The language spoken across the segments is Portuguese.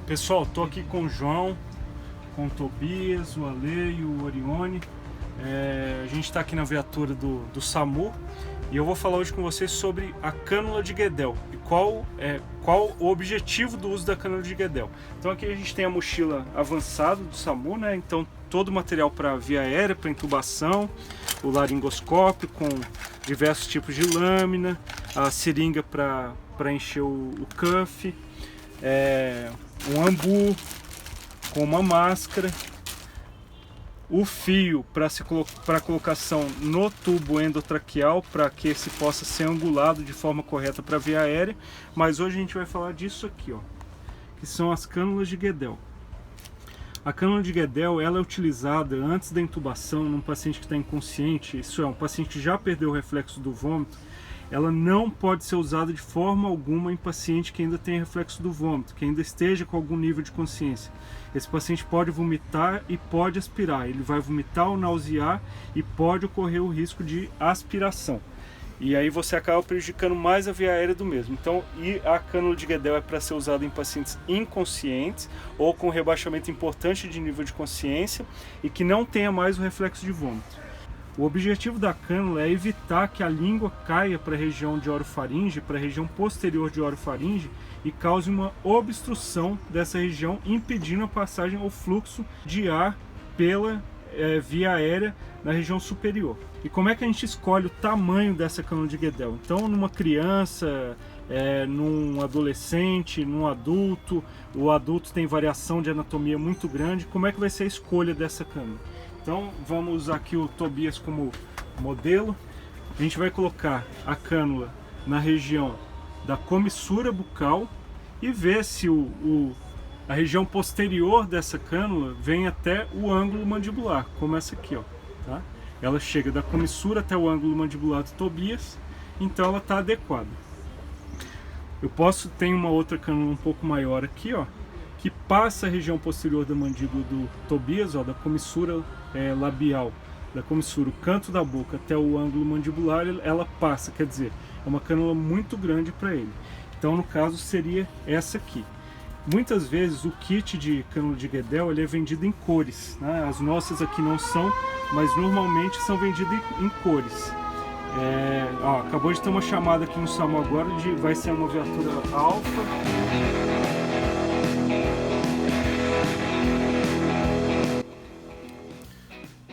Pessoal, estou aqui com o João, com o Tobias, o Ale e o Orione. A gente está aqui na viatura do SAMU e eu vou falar hoje com vocês sobre a cânula de Guedel e qual o objetivo do uso da cânula de Guedel. Então aqui a gente tem a mochila avançada do SAMU, né? Então todo o material para via aérea, para intubação, o laringoscópio com diversos tipos de lâmina, a seringa para encher o cuff, um ambu com uma máscara, o fio para colocação no tubo endotraqueal para que esse possa ser angulado de forma correta para a via aérea. Mas hoje a gente vai falar disso aqui, ó, que são as cânulas de Guedel. A cânula de Guedel ela é utilizada antes da intubação num paciente que está inconsciente, isso é, um paciente que já perdeu o reflexo do vômito. Ela não pode ser usada de forma alguma em paciente que ainda tem reflexo do vômito, que ainda esteja com algum nível de consciência. Esse paciente pode vomitar e pode aspirar. Ele vai vomitar ou nausear e pode ocorrer o risco de aspiração. E aí você acaba prejudicando mais a via aérea do mesmo. Então, a cânula de Guedel é para ser usada em pacientes inconscientes ou com rebaixamento importante de nível de consciência e que não tenha mais o reflexo de vômito. O objetivo da cânula é evitar que a língua caia para a região de orofaringe, para a região posterior de orofaringe e cause uma obstrução dessa região, impedindo a passagem ou fluxo de ar pela via aérea na região superior. E como é que a gente escolhe o tamanho dessa cânula de Guedel? Então, numa criança, num adolescente, num adulto, o adulto tem variação de anatomia muito grande, como é que vai ser a escolha dessa cânula? Então vamos usar aqui o Tobias como modelo. A gente vai colocar a cânula na região da comissura bucal e ver se a região posterior dessa cânula vem até o ângulo mandibular, como essa aqui, ó, tá? Ela chega da comissura até o ângulo mandibular do Tobias, então ela está adequada. Eu ter uma outra cânula um pouco maior aqui, ó, que passa a região posterior da mandíbula do Tobias, ó, da comissura labial, da comissura, o canto da boca até o ângulo mandibular, ela passa, quer dizer, é uma cânula muito grande para ele. Então, no caso, seria essa aqui. Muitas vezes o kit de cânula de Guedel ele é vendido em cores, né? As nossas aqui não são, mas normalmente são vendidas em cores. Acabou de ter uma chamada aqui no SAMU agora, vai ser uma viatura Alfa.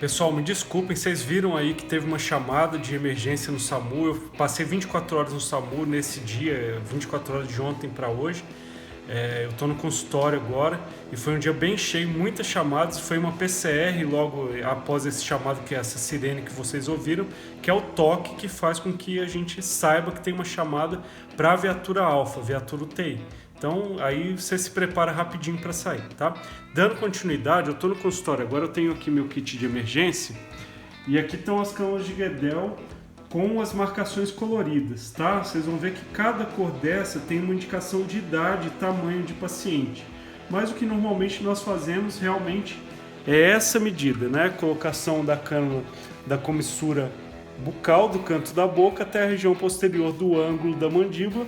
Pessoal, me desculpem, vocês viram aí que teve uma chamada de emergência no SAMU. Eu passei 24 horas no SAMU nesse dia, 24 horas de ontem para hoje. Eu estou no consultório agora e foi um dia bem cheio, muitas chamadas. Foi uma PCR logo após esse chamado, que é essa sirene que vocês ouviram, que é o toque que faz com que a gente saiba que tem uma chamada para a viatura Alfa, viatura UTI. Então aí você se prepara rapidinho para sair, tá? Dando continuidade, eu estou no consultório agora, eu tenho aqui meu kit de emergência e aqui estão as cânulas de Guedel com as marcações coloridas, tá? Vocês vão ver que cada cor dessa tem uma indicação de idade e tamanho de paciente. Mas o que normalmente nós fazemos realmente é essa medida, né? Colocação da cânula da comissura bucal, do canto da boca até a região posterior do ângulo da mandíbula,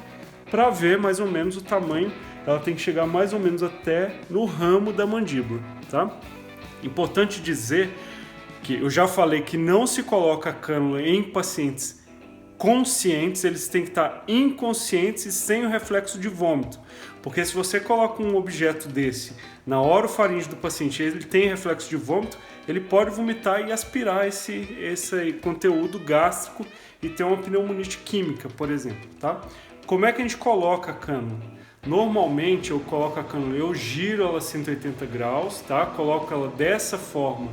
para ver mais ou menos o tamanho. Ela tem que chegar mais ou menos até no ramo da mandíbula, tá? Importante dizer que eu já falei que não se coloca a cânula em pacientes conscientes, eles têm que estar inconscientes e sem o reflexo de vômito. Porque se você coloca um objeto desse na orofaringe do paciente e ele tem reflexo de vômito, ele pode vomitar e aspirar esse conteúdo gástrico e ter uma pneumonite química, por exemplo, tá? Como é que a gente coloca a cânula? Normalmente eu coloco a cânula, eu giro ela 180 graus, tá? Coloco ela dessa forma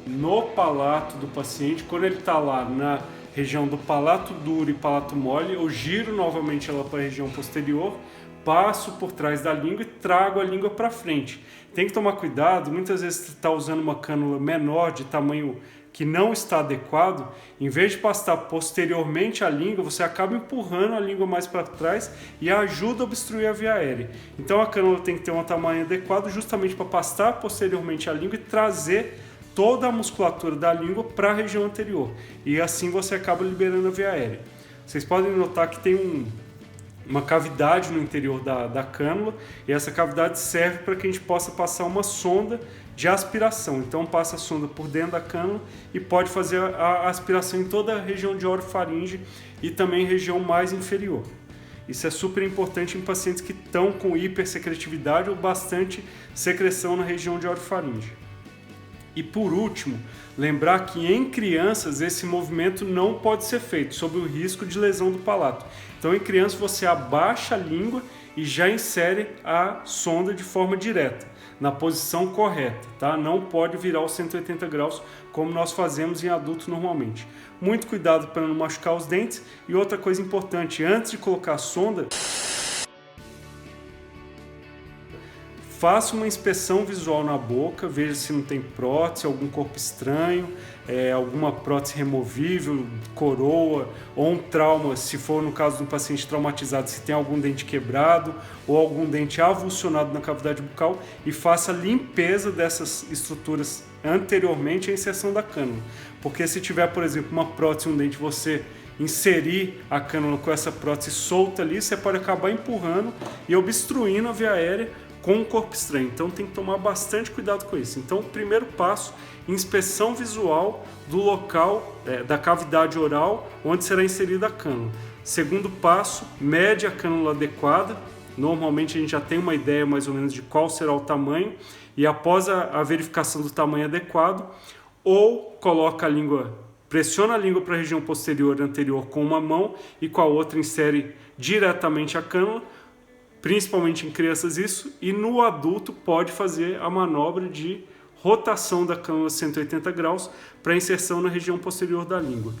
no palato do paciente. Quando ele está lá na região do palato duro e palato mole, eu giro novamente ela para a região posterior, passo por trás da língua e trago a língua para frente. Tem que tomar cuidado, muitas vezes você está usando uma cânula menor, de tamanho que não está adequado, em vez de passar posteriormente a língua, você acaba empurrando a língua mais para trás e ajuda a obstruir a via aérea. Então a cânula tem que ter um tamanho adequado justamente para passar posteriormente a língua e trazer toda a musculatura da língua para a região anterior. E assim você acaba liberando a via aérea. Vocês podem notar que tem uma cavidade no interior da cânula, e essa cavidade serve para que a gente possa passar uma sonda de aspiração. Então passa a sonda por dentro da cânula e pode fazer a aspiração em toda a região de orofaringe e também região mais inferior. Isso é super importante em pacientes que estão com hipersecretividade ou bastante secreção na região de orofaringe. E por último, lembrar que em crianças esse movimento não pode ser feito, sob o risco de lesão do palato. Então em crianças você abaixa a língua e já insere a sonda de forma direta, na posição correta, tá? Não pode virar os 180 graus como nós fazemos em adulto normalmente. Muito cuidado para não machucar os dentes. E outra coisa importante, antes de colocar a sonda, faça uma inspeção visual na boca, veja se não tem prótese, algum corpo estranho, alguma prótese removível, coroa, ou um trauma, se for no caso de um paciente traumatizado, se tem algum dente quebrado ou algum dente avulsionado na cavidade bucal, e faça a limpeza dessas estruturas anteriormente à inserção da cânula. Porque se tiver, por exemplo, uma prótese, um dente, você inserir a cânula com essa prótese solta ali, você pode acabar empurrando e obstruindo a via aérea com um corpo estranho. Então tem que tomar bastante cuidado com isso. Então o primeiro passo, inspeção visual do local da cavidade oral onde será inserida a cânula. Segundo passo, mede a cânula adequada. Normalmente a gente já tem uma ideia mais ou menos de qual será o tamanho, e após a verificação do tamanho adequado, ou coloca a língua, pressiona a língua para a região posterior e anterior com uma mão e com a outra insere diretamente a cânula, principalmente em crianças isso, e no adulto pode fazer a manobra de rotação da cânula 180 graus para inserção na região posterior da língua.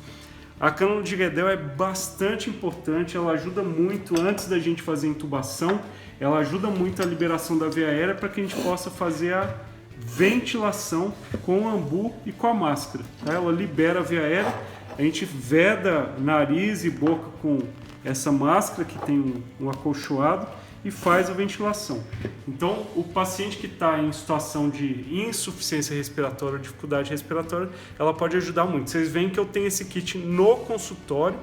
A cânula de Guedel é bastante importante, ela ajuda muito antes da gente fazer a intubação, ela ajuda muito a liberação da via aérea para que a gente possa fazer a ventilação com o ambu e com a máscara. Ela libera a via aérea, a gente veda nariz e boca com essa máscara que tem um acolchoado e faz a ventilação. Então, o paciente que está em situação de insuficiência respiratória, dificuldade respiratória, ela pode ajudar muito. Vocês veem que eu tenho esse kit no consultório,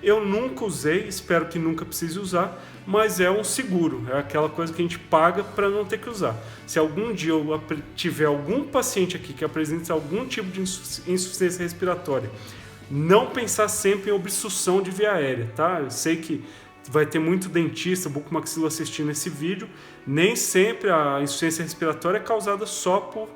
eu nunca usei, espero que nunca precise usar, mas é um seguro, é aquela coisa que a gente paga para não ter que usar. Se algum dia eu tiver algum paciente aqui que apresente algum tipo de insuficiência respiratória, não pensar sempre em obstrução de via aérea, tá? Eu sei que vai ter muito dentista, bucomaxilo assistindo esse vídeo. Nem sempre a insuficiência respiratória é causada só por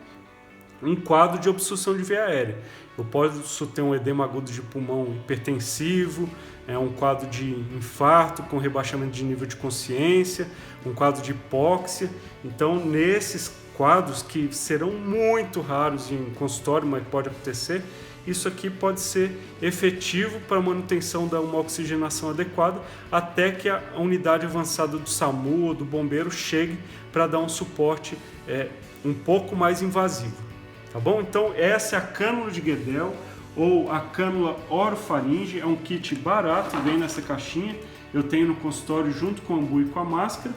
um quadro de obstrução de via aérea. Eu posso ter um edema agudo de pulmão hipertensivo, um quadro de infarto com rebaixamento de nível de consciência, um quadro de hipóxia. Então, nesses quadros que serão muito raros em consultório, mas pode acontecer, isso aqui pode ser efetivo para a manutenção de uma oxigenação adequada até que a unidade avançada do SAMU ou do bombeiro chegue para dar um suporte um pouco mais invasivo. Tá bom? Então essa é a cânula de Guedel ou a cânula orofaringe, é um kit barato, vem nessa caixinha. Eu tenho no consultório junto com o ambu e com a máscara.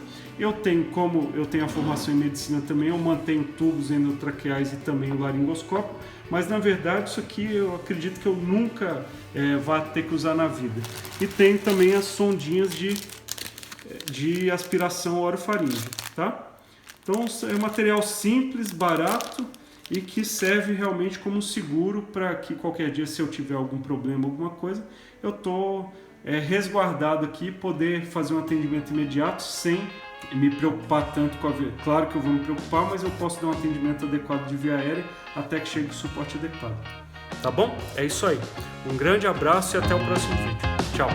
Como eu tenho a formação em medicina também, eu mantenho tubos endotraqueais e também o laringoscópio, mas na verdade isso aqui eu acredito que eu nunca vá ter que usar na vida. E tem também as sondinhas de aspiração orofaringe, tá? Então é um material simples, barato e que serve realmente como seguro para que qualquer dia, se eu tiver algum problema, alguma coisa, eu estou resguardado aqui, poder fazer um atendimento imediato sem me preocupar tanto com a via. Claro que eu vou me preocupar, mas eu posso dar um atendimento adequado de via aérea até que chegue o suporte adequado. Tá bom? É isso aí. Um grande abraço e até o próximo vídeo. Tchau!